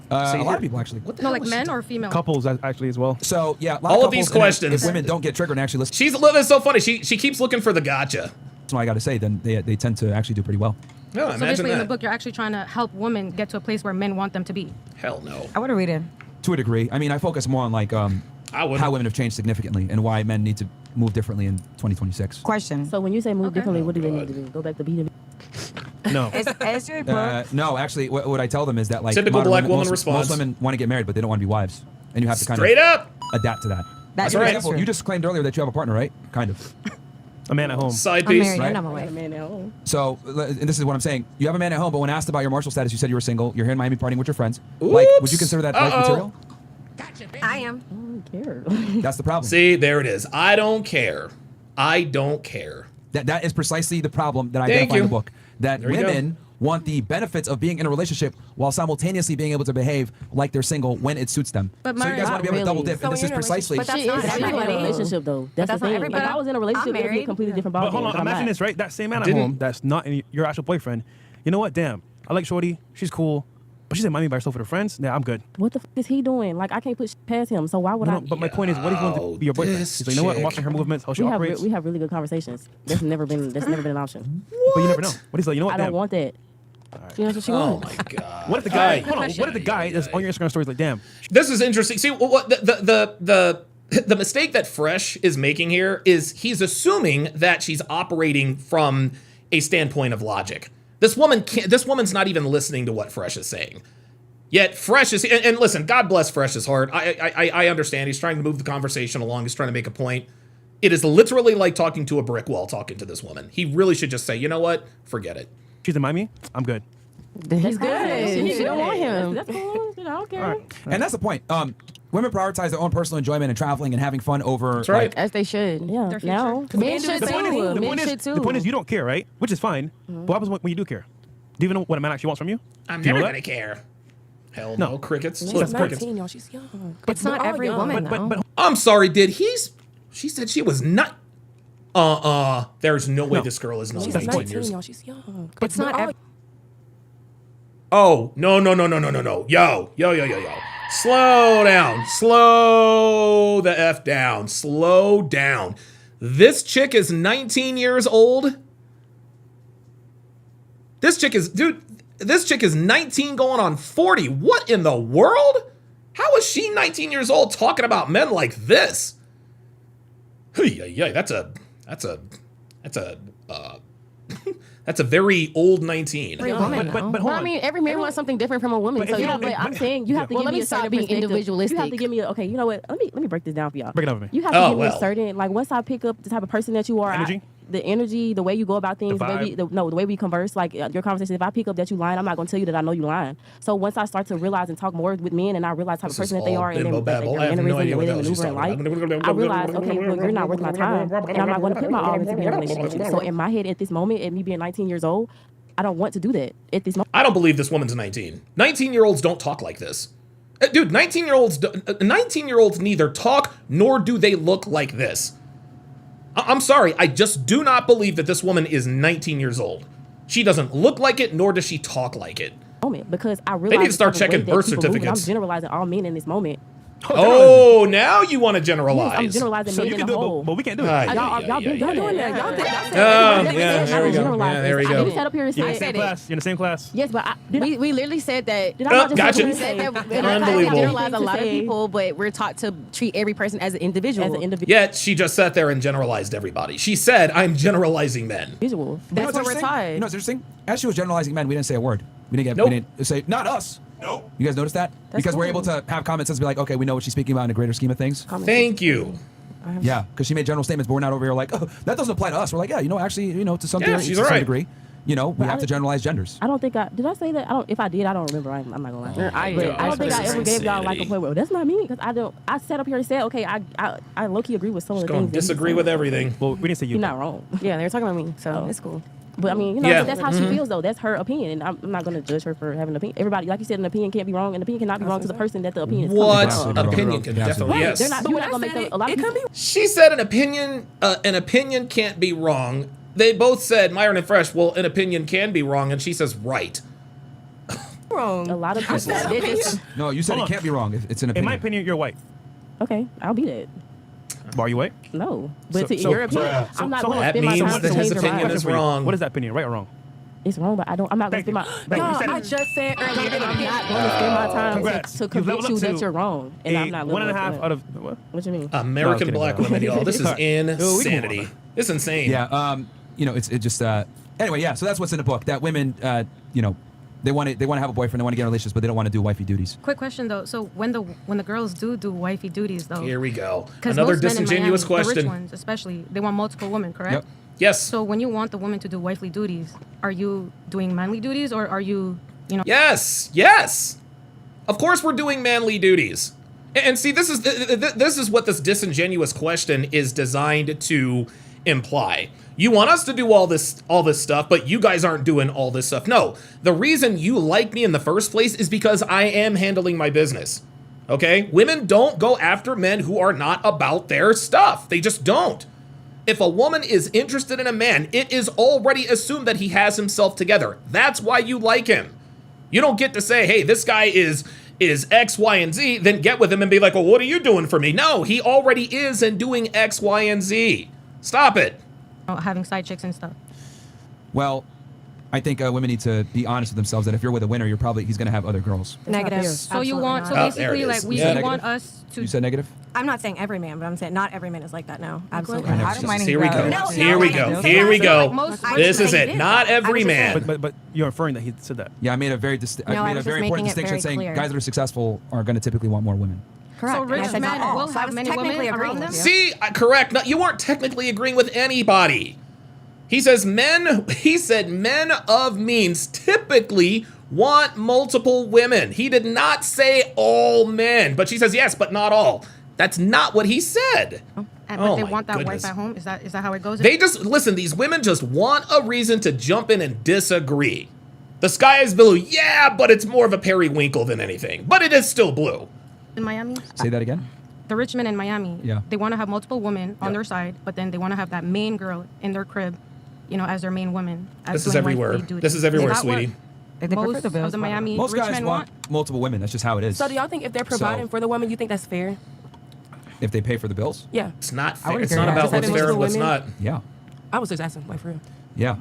a lot of people actually. What the No, hell like is she men talking- or female? Couples actually as well. So yeah, a lot All of of these couples, and questions. If women don't get triggered and actually listen, It's so funny. She keeps looking for the gotcha. that's what I got to say. Then they tend to actually do pretty well. No, So imagine basically, in the that. book, you're actually trying to help women get to a place where men want them to be. Hell no. I want to read it. To a degree. I mean, I focus more on like I wouldn't. how women have changed significantly and why men need to move differently in 2026. Question. So when you say move Okay. differently, what do they need to do? Go back to being No. Is your book? No, actually, what I tell them is that like Typical modern black women, woman most, response. most women want to get married, but they don't want to be wives, and you have to kind Straight of up. adapt to that. That's For right. example, you just claimed earlier that you have a partner, right? Kind of. A man at home. Side I'm piece. married. Right. I'm a wife. man at home. So, and this is what I'm saying. You have a man at home, but when asked about your marital status, you said you were single. You're here in Miami partying with your friends. Like, would you Oops. consider that wife material? I am. I don't care. That's the problem. See, there it is. I don't care. I don't care. That is precisely the problem that I Thank identify in you. the book. That There you women want the benefits of being in a relationship while simultaneously being able to behave like they're single when it suits them. But So you Myron, guys want to be able to not double dip, really. and this So is you're in a precisely. relationship, She is in a everybody. relationship though. That's that's the not thing. everybody. If I was in a I'm relationship, it'd be a married. completely different But ballgame. hold on, but I'm imagine not. this, right? That same man at Didn't- home that's not your actual boyfriend. You know what? Damn. I like Shorty. She's cool. But she's in Miami by herself with her friends. Yeah, I'm good. What the f is he doing? Like I can't put shit past him. So why would No, I? but my point is, what if you want to be your boyfriend? this He's like, you know what? I'm chick. watching her movements, how she we have operates. we have really good conversations. That's never been an option. But you never know. What he's like, you know what? I Damn. don't want that. She knows what she Oh wants. my god. What if the guy? Ay. Hold on. What if the guy that's on your Instagram story is like, damn? This is interesting. See, what the mistake that Fresh is making here is he's assuming that she's operating from a standpoint of logic. This woman's not even listening to what Fresh is saying. Yet Fresh is, and listen, God bless Fresh's heart. I understand. He's trying to move the conversation along. He's trying to make a point. It is literally like talking to a brick wall talking to this woman. He really should just say, you know what? Forget it. She's in Miami. I'm good. He's good. She don't want him. That's cool. I don't care. All right. And that's the point. women prioritize their own personal enjoyment and traveling and having fun over. That's right. As they should. Yeah. Their future. Now men should too. Men should too. The point is, you don't care, right? Which is fine. But what happens when you do care? Do you even know what a man actually wants from you? I'm Do you know never that? gonna care. Hell No. no, crickets. She's Look, crickets. 19, y'all. She's young. It's not every woman, though. But I'm sorry, she said she was not. There's no way this girl is not She's 19 19, years. y'all. She's young. It's not every. Oh, no. Yo. Slow down. Slow the F down. Slow down. This chick is 19 years old. This chick is 19 going on 40. What in the world? How is she 19 years old talking about men like this? That's a very old 19. Every woman, though. but hold Well, I on. mean, every man wants something different from a woman. But So if you yeah, don't- but I'm but- saying you have to yeah. give Well, me let a certain me stop being perspective. individualistic. You have to give me okay, you know what? Let me break this down for y'all. Break it down for me. You have to Oh, give me well. a certain, like, once I pick up the type of person that you are, Energy? the energy, the way you go about things, the way vibe? the way we converse, like your conversation. If I pick up that you lying, I'm not gonna tell you that I know you lying. So once I start to realize and talk more with men, and I realize the type of person that they are, and then their mannerism, the way they maneuver in life, I realize, okay, well, you're not worth my time, and I'm not going to put my all into being in a relationship with you. So in my head, at this moment, and me being 19 years old, I don't want to do that at this moment. I don't believe this woman's 19. 19-year-olds don't talk like this. Dude, 19-year-olds neither talk nor do they look like this. I'm sorry, I just do not believe that this woman is 19 years old. She doesn't look like it, nor does she talk like it. Because I realize need to start the type of checking way that birth people move, and certificates. I'm generalizing all men in this moment. Oh, now you want to Yes, generalize. I'm generalizing So men you in can the do it, whole. but we can't do it. Y'all been doing that. Y'all did. there we go. Yeah, there we I go. didn't sit up here and You're in say the same class. You're in the same class. yes, but We literally said that. did I not just gotcha. say what We we said said? that Unbelievable. we generalize a lot of Say- people, but we're taught to treat every person as an individual. As an individual. Yet she just sat there and generalized everybody. She said, I'm generalizing men. That's You know what what's we're interesting? taught. You know what's interesting? As she was generalizing men, we didn't say a word. We Nope. didn't say, not us. Nope. You guys notice that? Because we're able to have common sense and be like, okay, we know what she's speaking about in a greater scheme of things. Thank you. Yeah, because she made general statements, but we're not over here like, oh, that doesn't apply to us. We're like, yeah, actually, to some, Yeah, degree, she's to some right. degree, we have to generalize genders. I don't think did I say that? If I did, I don't remember. I'm not gonna lie. But I don't think I ever gave y'all like a point where that's not me, because I sat up here and said, okay, I low key agree with some of the Going things. to disagree with everything. Well, we didn't say you. You're not wrong. Yeah, they were talking about me, so it's cool. But I mean, Yeah. that's how she feels though. That's her opinion, and I'm not gonna judge her for having an opinion. Everybody, like you said, an opinion can't be wrong. An opinion cannot be wrong to the person that the opinion is What coming from. opinion can Yeah, definitely, Right. yes. They're not. You're not gonna make a lot of people. She said an opinion can't be wrong. They both said, Myron and Fresh, well, an opinion can be wrong, and she says, right. Wrong. A lot of people. They just- No, you said Hold it on. can't be wrong. It's an In opinion. my opinion, you're white. okay, I'll be that. Are you white? No, but So- in so- your opinion, so- I'm not so going to that spend my means time that to his change your opinion mind. is wrong. What is that opinion, right or wrong? It's wrong, but I'm not going to Thank spend my. you. Thank you. You said I it. just said earlier I'm that not going to spend my time Congrats. to You've convince leveled you up that to you're wrong, and I'm not. 1.5 out of what? What you mean? American kidding, black bro. women, y'all. This is All right. We can move insanity. on. It's insane. Yeah, it just anyway, yeah. So that's what's in the book. That women, they want to have a boyfriend, they want to get in relationships, but they don't want to do wifey duties. Quick question though. So when the girls do wifey duties though, Here we go. 'cause Another most men in disingenuous Miami, the rich question. ones especially, they want multiple women, correct? Yep. Yes. So when you want the woman to do wifely duties, are you doing manly duties or are you, Yes. Of course we're doing manly duties. And see, this is what this disingenuous question is designed to imply. You want us to do all this stuff, but you guys aren't doing all this stuff. No, the reason you like me in the first place is because I am handling my business. Okay? Women don't go after men who are not about their stuff. They just don't. If a woman is interested in a man, it is already assumed that he has himself together. That's why you like him. You don't get to say, hey, this guy is X, Y, and Z, then get with him and be like, well, what are you doing for me? No, he already is and doing X, Y, and Z. Stop it. having side chicks and stuff? Well, I think women need to be honest with themselves that if you're with a winner, he's going to have other girls. Negative. So you Absolutely want, so not. there it basically, is. like, Yeah. you want us to. You said negative? I'm not saying every man, but I'm saying not every man is like that now. Absolutely. I I don't mind Here we go. No, Here no, we no, go. no. Here we Like, go. most I This was is saying it. it. Not I every was just man. saying- But you're inferring that he said that. Yeah, I made a very, No, I I made a was very just important making it distinction very saying clear. guys that are successful are going to typically want more women. Correct. So And I rich said not men all. will So I have was many technically women agreeing around with them? you. See, correct. No, you weren't technically agreeing with anybody. He said men of means typically want multiple women. He did not say all men, but she says yes, but not all. That's not what he said. But they my want that goodness. wife at home. Is that how it goes? They just, listen, these women just want a reason to jump in and disagree. The sky is blue, yeah, but it's more of a periwinkle than anything. But it is still blue. In Miami, Say that again. the rich men in Miami, Yeah. they want to have multiple women on their side, but then they want to have that main girl in their crib, as their main woman. This is everywhere. This is everywhere, sweetie. Most of the Miami Most rich guys men want multiple women. That's just how it is. So do y'all think if they're providing for the woman, you think that's fair? If they pay for the bills? Yeah. It's not I fair. wouldn't It's care. not about Just what's having fair and what's multiple not. Yeah. I was just asking, like, for real. Yeah.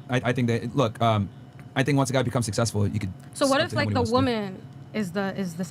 I think that, look, I think once a guy becomes successful, you could. So what if step to like him the when he wants woman is the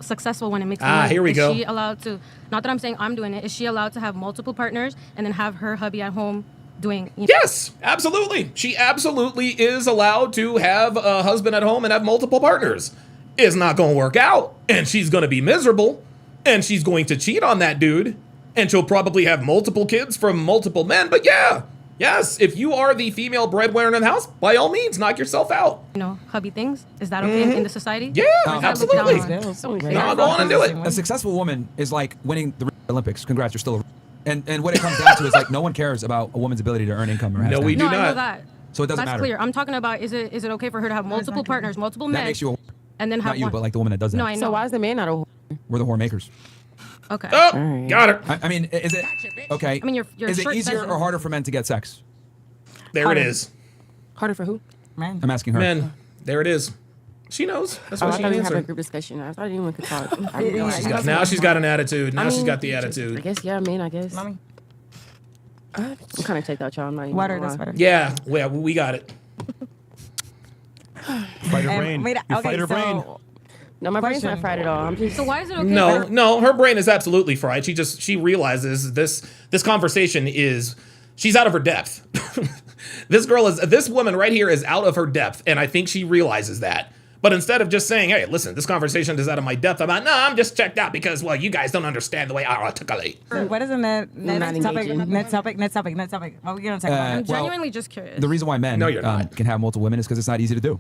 successful one and makes Here we go. Is she allowed to? Not that I'm saying I'm doing it. Is she allowed to have multiple partners and then have her hubby at home doing? Yes, absolutely. She absolutely is allowed to have a husband at home and have multiple partners. It's not going to work out, and she's going to be miserable, and she's going to cheat on that dude, and she'll probably have multiple kids from multiple men. But yeah, yes, if you are the female breadwinner in the house, by all means, knock yourself out. Hubby things. Is that okay in the society? Yeah, absolutely. No, go on and do it. A successful woman is like winning the Olympics. Congrats, you're still a. And what it comes down to is like no one cares about a woman's ability to earn income or have No, we do I know not. that. So it doesn't That's matter. clear. I'm talking about is it okay for her to have multiple partners, multiple men, That makes you a and then have not you, one? but like the woman that does that. No, I know. So why is the man not a whore? We're the whore makers. Okay. Oh, got it. I mean, is it okay? I mean, your is it shirt easier says or it. harder for men to get sex? There Harder. it is. Harder for who? Man. I'm asking her. Men, there it is. She knows. That's Oh, what I she thought we were having a answered. group discussion. I thought anyone could talk. I didn't know. Now she's got an attitude. Now I she's mean, got the I attitude. guess, yeah, I guess. Mommy. I'm kind of checked out, y'all. I'm not even Water, gonna that's lie. water. Yeah, well, we got it. Fight her brain. Wait, You okay, fight her brain. No, my brain's not fried at all. I'm just. So why is it okay? No, for- no, her brain is absolutely fried. She realizes this conversation is, she's out of her depth. This woman right here is out of her depth, and I think she realizes that. But instead of just saying, hey, listen, this conversation is out of my depth, I'm just checked out because, well, you guys don't understand the way I articulate. What is the next topic? engaging. Next topic. What are we gonna talk about? I'm well, genuinely just curious. The reason why men No, you're not. can have multiple women is because it's not easy to do.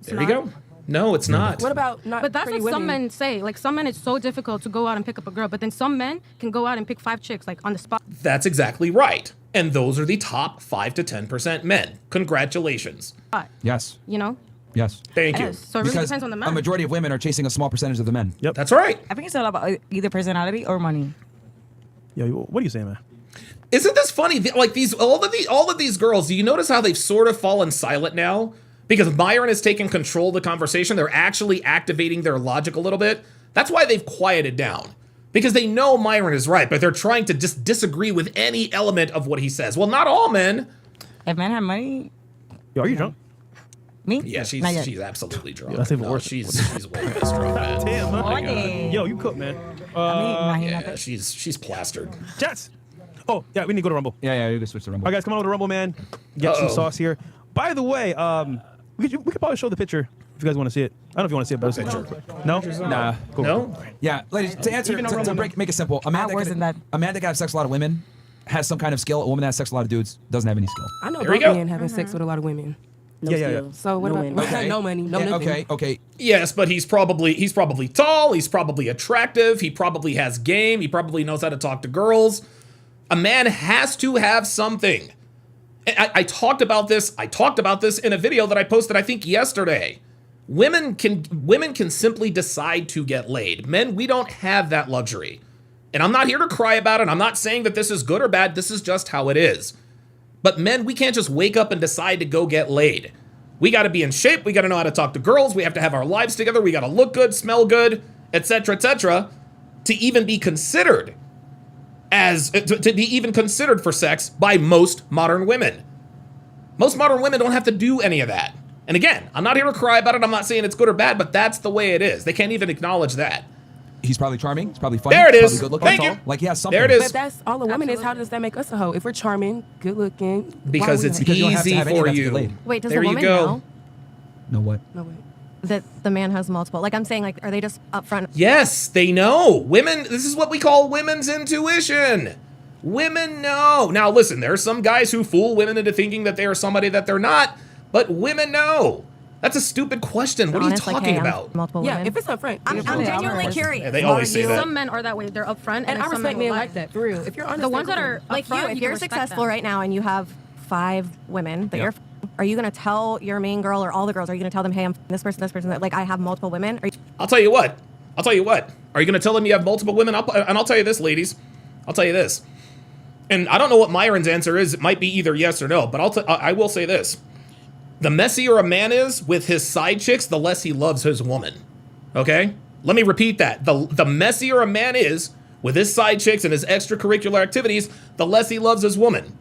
There you go. No, it's not. What about not But that's pretty what some women? men say. Like some men, it's so difficult to go out and pick up a girl. But then some men can go out and pick 5 chicks like on the spot. That's exactly right. And those are the top 5 to 10% men. Congratulations. Yes. You know. Yes. Thank you. Yes. So it really Because depends on the a man. majority of women are chasing a small percentage of the men. Yep. That's right. I think it's all about either personality or money. Yo, what are you saying, man? Isn't this funny? Like all of these girls, do you notice how they've sort of fallen silent now? Because Myron has taken control of the conversation. They're actually activating their logic a little bit. That's why they've quieted down. Because they know Myron is right, but they're trying to just disagree with any element of what he says. Well, not all men. If men have money, Yo, are you drunk? me? Yeah, she's Not yet. absolutely drunk. Yeah, that's even No, worse. she's way past drunk, man. Damn, man. Morning. Yo, you cook, man. Yeah, she's plastered. Jets. Oh, yeah, we need to go to Rumble. Yeah, you can switch to Rumble. All right, guys, come on over to Rumble, man. Get some sauce here. By the way, we could probably show the picture if you guys want to see it. I don't know if you want to see it, but picture. No? Nah. Cool. No? Yeah, ladies, to answer, make it simple, a man worse than that. a man that can have sex with a lot of women has some kind of skill. A woman that has sex with a lot of dudes doesn't have any skill. I know There we both go. men having sex with a lot of women. No Yeah. skills. So what no about money. no money, no Yeah, nothing. okay. Yes, but he's probably tall, he's probably attractive, he probably has game, he probably knows how to talk to girls. A man has to have something. I talked about this in a video that I posted, I think, yesterday. Women can simply decide to get laid. Men, we don't have that luxury. And I'm not here to cry about it. I'm not saying that this is good or bad. This is just how it is. But men, we can't just wake up and decide to go get laid. We got to be in shape. We got to know how to talk to girls. We have to have our lives together. We got to look good, smell good, etc., to even be considered to be even considered for sex by most modern women. Most modern women don't have to do any of that. And again, I'm not here to cry about it. I'm not saying it's good or bad, but that's the way it is. They can't even acknowledge that. He's probably charming. He's probably funny. There it he's is. probably good Thank looking. you. Like he has something. There it is. But that's all a woman is. How does that make us a hoe? If we're charming, good looking, Because it's Because you don't have to easy have any of for that to get you. laid. Wait, does There the you woman go. know No what? no way. that the man has multiple? Like I'm saying, like are they just upfront? Yes, they know. Women, this is what we call women's intuition. Women know. Now listen, there are some guys who fool women into thinking that they are somebody that they're not, but women know. That's a stupid question. What are you Honest, like, talking hey, I'm about? multiple Yeah, women. if it's upfront. I'm genuinely curious. Yeah, they always say that. Some men are that way. They're upfront, And I some respect will men lie. like that, for real. If you're honest, The ones that are Like you, upfront, if can you're respect successful that. right now and you have 5 women that you're, are you gonna tell your main girl or all the girls? Are you gonna tell them, hey, I'm this person, that like I have multiple women? Are you, I'll tell you what. Are you going to tell them you have multiple women? And I'll tell you this, ladies. I'll tell you this. And I don't know what Myron's answer is. It might be either yes or no. But I will say this. The messier a man is with his side chicks, the less he loves his woman. Okay? Let me repeat that. The messier a man is with his side chicks and his extracurricular activities, the less he loves his woman.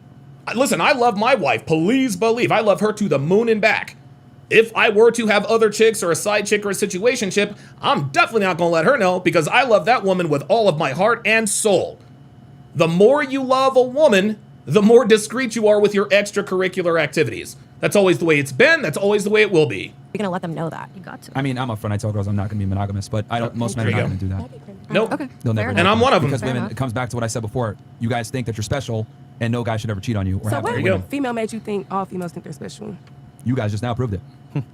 Listen, I love my wife. Please believe I love her to the moon and back. If I were to have other chicks or a side chick or a situationship, I'm definitely not going to let her know because I love that woman with all of my heart and soul. The more you love a woman, the more discreet you are with your extracurricular activities. That's always the way it's been. That's always the way it will be. you're gonna let them know that? You got to. I mean, I'm upfront. I tell girls I'm not going to be monogamous, but I don't. Most men are There not you going to do that. Nope. Okay. They'll never. Fair do And that. I'm one of them. Because Fair women, enough. it comes back to what I said before. You guys think that you're special, and no guy should ever cheat on you or So have what There you go. female made you think all females think they're special? You guys just now proved it.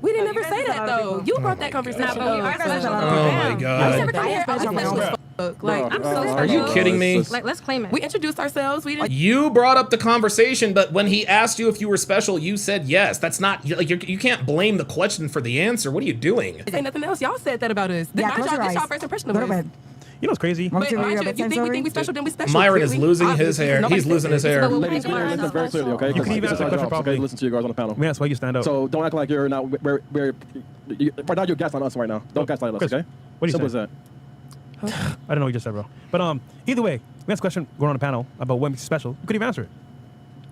We didn't ever say that though. You brought that conversation God. Oh my I God. never come here. I'm special as fuck. Like, I'm so Are you special. kidding me? Like, let's claim it. We introduced ourselves. We didn't. You brought up the conversation, but when he asked you if you were special, you said yes. That's not like you can't blame the question for the answer. What are you doing? Say nothing else. Y'all said that about us. Yeah, This close your y'all eyes. first impression of Go to us. bed. You know what's crazy? Want But me to read mind your you, if you bedtime think we story? think we special, then we special. Myron is clearly. losing his Obviously, hair. nobody He's losing his said hair. it. So Ladies, we'll listen very clearly, okay? You can even This is ask the our question job, okay? properly. Listen to you guys on the panel. Man, that's why you stand up. So don't act like you're not. Right now, you're gaslighting us right now. Don't gaslight us, Chris, okay? what do you Simple say? as that. I don't know what you just said, bro. But either way, we asked a question going on the panel about women special. You couldn't even answer it.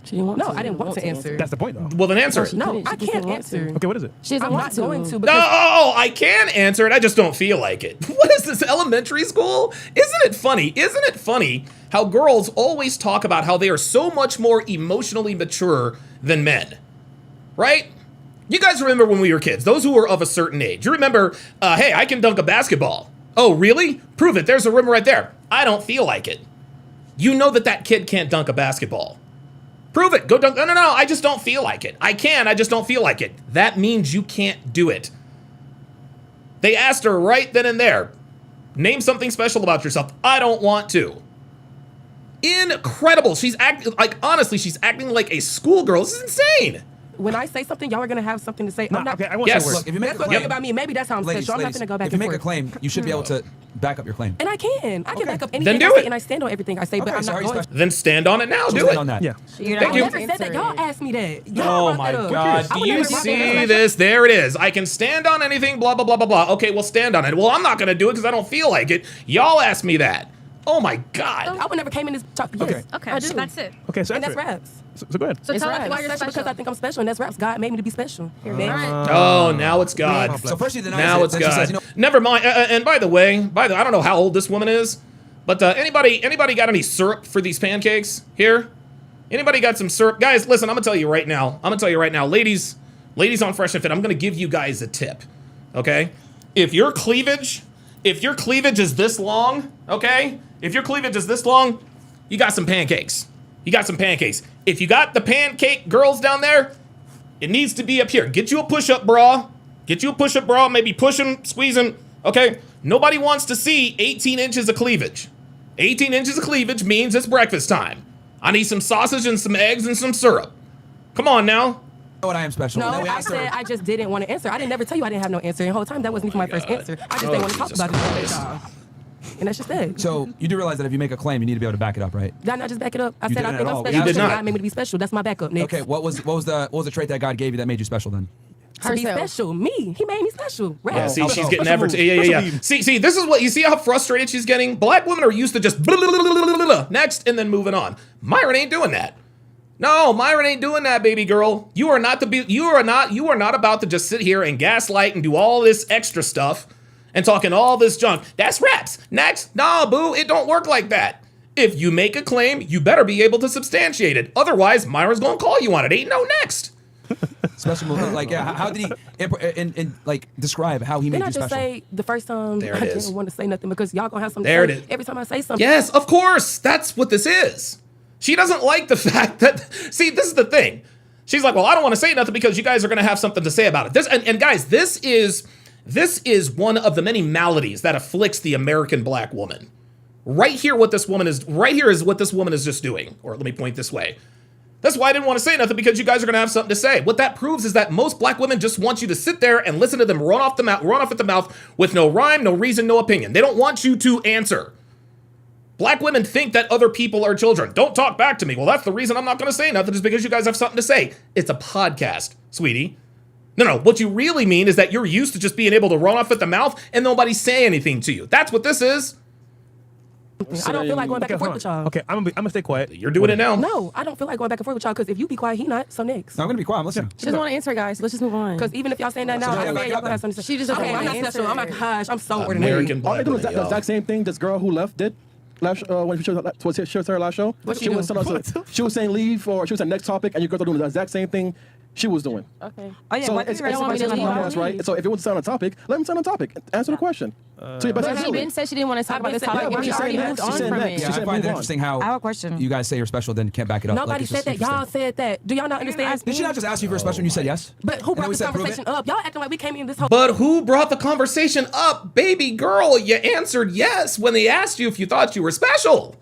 She didn't want No, to. I didn't want to answer. That's the point, though. Well, then answer it. No, She I didn't can't want answer. to. Okay, what is it? She doesn't I'm want not to. going to No, because I can answer it. I just don't feel like it. What is this, elementary school? Isn't it funny? Isn't it funny how girls always talk about how they are so much more emotionally mature than men? Right? You guys remember when we were kids, those who were of a certain age. You remember, hey, I can dunk a basketball. Oh, really? Prove it. There's a rim right there. I don't feel like it. You know that kid can't dunk a basketball. Prove it. Go dunk. No, I just don't feel like it. I can. I just don't feel like it. That means you can't do it. They asked her right then and there, name something special about yourself. I don't want to. Incredible. She's acting like, honestly, she's acting like a schoolgirl. This is insane. when I say something, y'all are gonna have something to say. Nah, I'm not. okay, I won't Yes. say a word. Look, if you make That's a what claim, think about me. Maybe that's how I'm ladies, special. I'm not ladies, gonna go back if and you make a forth. claim, you should be able to back up your claim. And I can Okay. back up anything Then do I say, it. and I stand on everything I say. But Okay, I'm so not are you going. special? Then stand on it now. So Do stand it. on that. You're Thank not you. I never said that. Y'all asked me that. Y'all Oh brought my that up. God. I Do would you never brought that see up. this? There it is. I can stand on anything, blah, blah, blah, blah, blah. Okay, well, stand on it. Well, I'm not going to do it because I don't feel like it. Y'all asked me that. Oh my God. I would never came in this talk. Yes, Okay. Okay, I do. that's it. Okay, so And that's answer it. raps. So go ahead. So It's tell us raps. why I'm you're special special. because I think I'm special, and that's raps. God made me to be special. Oh, now it's God. So first she denies Now it, it's then she God. says, you know, Never mind. And by the way, I don't know how old this woman is, but anybody got any syrup for these pancakes here? Anybody got some syrup? Guys, listen, I'm gonna tell you right now. Ladies on Fresh and Fit, I'm gonna give you guys a tip. Okay? If your cleavage is this long, okay? If your cleavage is this long, you got some pancakes. If you got the pancake girls down there, it needs to be up here. Get you a push-up bra. Maybe push them, squeeze them. Okay? Nobody wants to see 18 inches of cleavage. 18 inches of cleavage means it's breakfast time. I need some sausage and some eggs and some syrup. Come on now. you know what, I am special. No, And then we I asked her- said I just didn't want to answer. I didn't never tell you I didn't have no answer. And the whole time that wasn't even my first answer. I just didn't want to talk Jesus about it. Christ. with y'all. And that's just it. So you do realize that if you make a claim, you need to be able to back it up, right? Did I not just back it up? I You said I didn't think at I'm all. special. You did because not. God made me to be special. That's my backup. Next. Okay, what was the trait that God gave you that made you special then? To be Herself. special. Me. He made me special. Right. Yeah, see, she's Special getting move. advertised. Yeah. Special move. See, this is what you see how frustrated she's getting. Black women are used to just blah, blah, blah, blah, blah, blah, blah, next and then moving on. Myron ain't doing that. No, Myron ain't doing that, baby girl. You are not about to just sit here and gaslight and do all this extra stuff and talking all this junk. That's raps. Next. Nah, boo, it don't work like that. If you make a claim, you better be able to substantiate it. Otherwise, Myron's gonna call you on it. Ain't no next. Special move, like yeah. How did he like describe how he made Didn't I you just special? say the first time There it I is. didn't want to say nothing because y'all gonna have something There to it say is. every time I say something. Yes, of course. That's what this is. She doesn't like the fact that, see, this is the thing. She's like, well, I don't want to say nothing because you guys are going to have something to say about it. This and guys, this is one of the many maladies that afflicts the American black woman. Right here is what this woman is just doing. Or let me point this way. That's why I didn't want to say nothing, because you guys are going to have something to say. What that proves is that most black women just want you to sit there and listen to them run off at the mouth with no rhyme, no reason, no opinion. They don't want you to answer. Black women think that other people are children. Don't talk back to me. Well, that's the reason I'm not going to say nothing, is because you guys have something to say. It's a podcast, sweetie. No, what you really mean is that you're used to just being able to run off at the mouth and nobody say anything to you. That's what this is. I don't feel like going back and forth with y'all. Okay, I'm gonna stay quiet. You're doing it now. No, I don't feel like going back and forth with y'all, because if you be quiet, he not. So next. No, I'm gonna be quiet. I'm listening. She doesn't want to answer, guys. Let's just move on. Because even if y'all saying that now, y'all gonna have something to say. She just doesn't okay, want I'm to not answer. special. I'm like, hush. I'm so American ordinary. black Are they doing women, the exact same thing this girl who left did? When she was her last show? What she was saying leave, or she was saying next topic, and you girls are doing the exact same thing she was doing. Okay. Oh yeah. So What it's did you a podcast, right? So if it was sound on topic, let them sound on topic. Answer the question. So you But she been said she didn't want to talk about this topic. but She she's already saying moved next. on She's from saying it. next. Yeah, I find it interesting how I have a question. you guys say you're special, then can't back it up. Nobody it's said just that. Y'all interesting. said that. Do y'all not understand? Did she not just ask you for a special and you said yes? But who And then brought we this said, prove conversation it? up? Y'all acting like we came in this whole. But who brought the conversation up? Baby girl, you answered yes when they asked you if you thought you were special.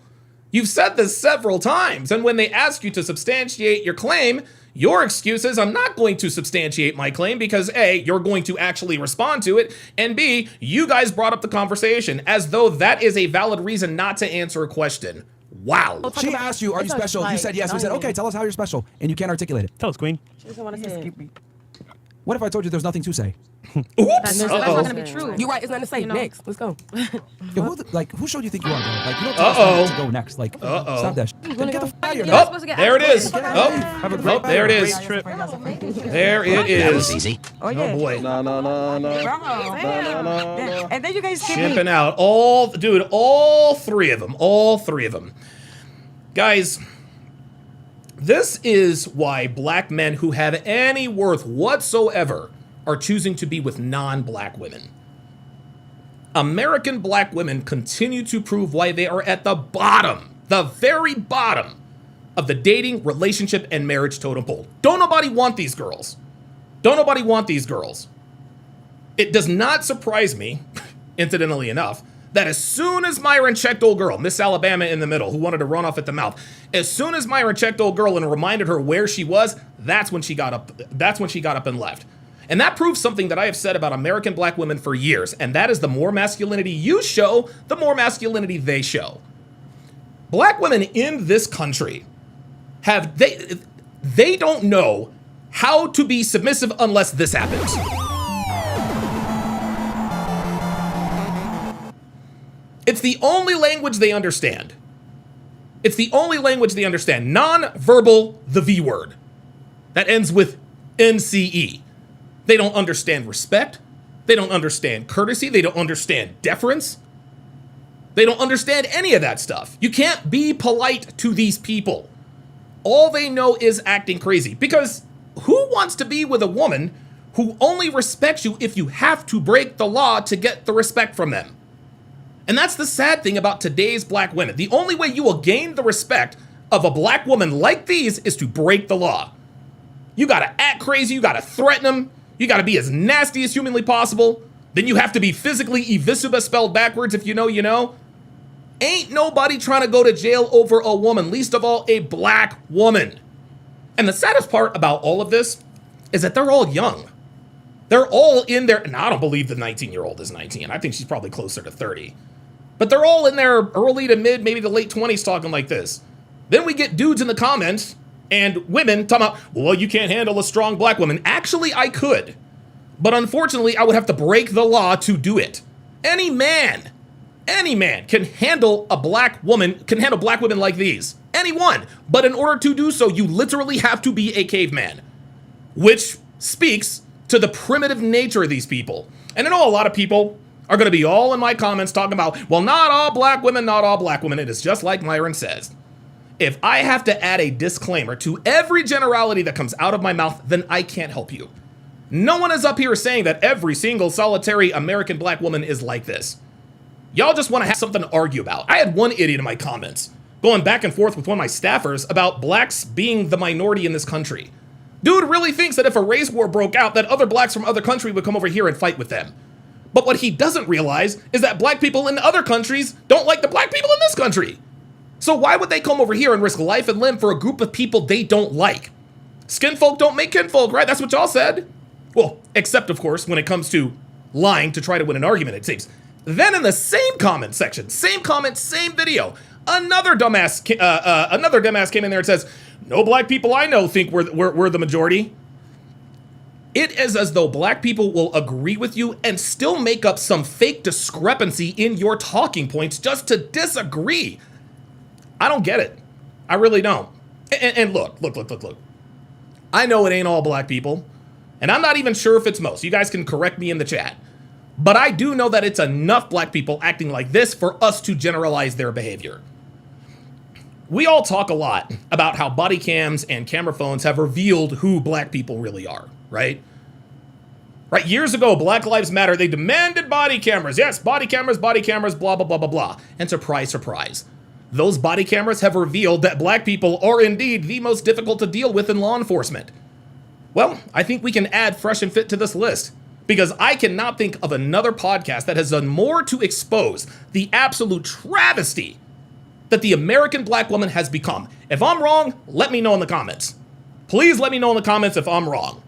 You've said this several times, and when they ask you to substantiate your claim, your excuse is, I'm not going to substantiate my claim because A, you're going to actually respond to it, and B, you guys brought up the conversation as though that is a valid reason not to answer a question. Wow. She asked you, are you special? You said yes. We said, okay, tell us how you're special. And you can't articulate it. Tell us, Queen. She doesn't want to say it. What if I told you there's nothing to say? Oops. That's not going to be true. You're right. It's nothing to say. Next, let's go. Yo, who showed you think you are, bro? Like, you don't tell us to go next. Like, stop that shit. Then get the f out of here, man. Oh, there it is. Oh, there it is. Trip. There it is. easy. Oh yeah. Oh boy. No. And then you guys skip me. Shipping out all three of them. Guys, this is why black men who have any worth whatsoever are choosing to be with non-black women. American black women continue to prove why they are at the bottom, the very bottom of the dating, relationship, and marriage totem pole. Don't nobody want these girls. It does not surprise me, incidentally enough, that as soon as Myron checked old girl, Miss Alabama in the middle, who wanted to run off at the mouth, as soon as Myron checked old girl and reminded her where she was, that's when she got up and left. And that proves something that I have said about American black women for years, and that is the more masculinity you show, the more masculinity they show. Black women in this country they don't know how to be submissive unless this happens. It's the only language they understand. Non-verbal, the V word. That ends with NCE. They don't understand respect. They don't understand courtesy. They don't understand deference. They don't understand any of that stuff. You can't be polite to these people. All they know is acting crazy. Because who wants to be with a woman who only respects you if you have to break the law to get the respect from them? And that's the sad thing about today's black women. The only way you will gain the respect of a black woman like these is to break the law. You gotta act crazy, you gotta threaten them, you gotta be as nasty as humanly possible. Then you have to be physically evisiva spelled backwards. If you know, you know. Ain't nobody trying to go to jail over a woman, least of all a black woman. And the saddest part about all of this is that they're all young. They're all in their, and I don't believe the 19-year-old is 19. I think she's probably closer to 30. But they're all in their early to mid, maybe the late 20s talking like this. Then we get dudes in the comments and women talking about, well, you can't handle a strong black woman. Actually, I could. But unfortunately, I would have to break the law to do it. Any man can handle a black woman, can handle black women like these. Anyone. But in order to do so, you literally have to be a caveman. Which speaks to the primitive nature of these people. And I know a lot of people are going to be all in my comments talking about, well, not all black women. It is just like Myron says. If I have to add a disclaimer to every generality that comes out of my mouth, then I can't help you. No one is up here saying that every single solitary American black woman is like this. Y'all just want to have something to argue about. I had one idiot in my comments going back and forth with one of my staffers about blacks being the minority in this country. Dude really thinks that if a race war broke out, that other blacks from other countries would come over here and fight with them. But what he doesn't realize is that black people in other countries don't like the black people in this country. So why would they come over here and risk life and limb for a group of people they don't like? Skin folk don't make kinfolk, right? That's what y'all said. Well, except, of course, when it comes to lying to try to win an argument, it seems. Then in the same comment section, same comment, same video, another dumbass came in there and says, no black people I know think we're the majority. It is as though black people will agree with you and still make up some fake discrepancy in your talking points just to disagree. I don't get it. I really don't. And look. I know it ain't all black people, and I'm not even sure if it's most. You guys can correct me in the chat. But I do know that it's enough black people acting like this for us to generalize their behavior. We all talk a lot about how body cams and camera phones have revealed who black people really are, right? Right, years ago, Black Lives Matter, they demanded body cameras. Yes, body cameras, blah, blah, blah, blah, blah. And surprise, surprise. Those body cameras have revealed that black people are indeed the most difficult to deal with in law enforcement. Well, I think we can add Fresh and Fit to this list, because I cannot think of another podcast that has done more to expose the absolute travesty that the American black woman has become. If I'm wrong, let me know in the comments. Please let me know in the comments if I'm wrong.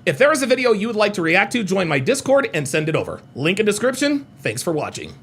If there is a video you would like to react to, join my Discord and send it over. Link in description. Thanks for watching.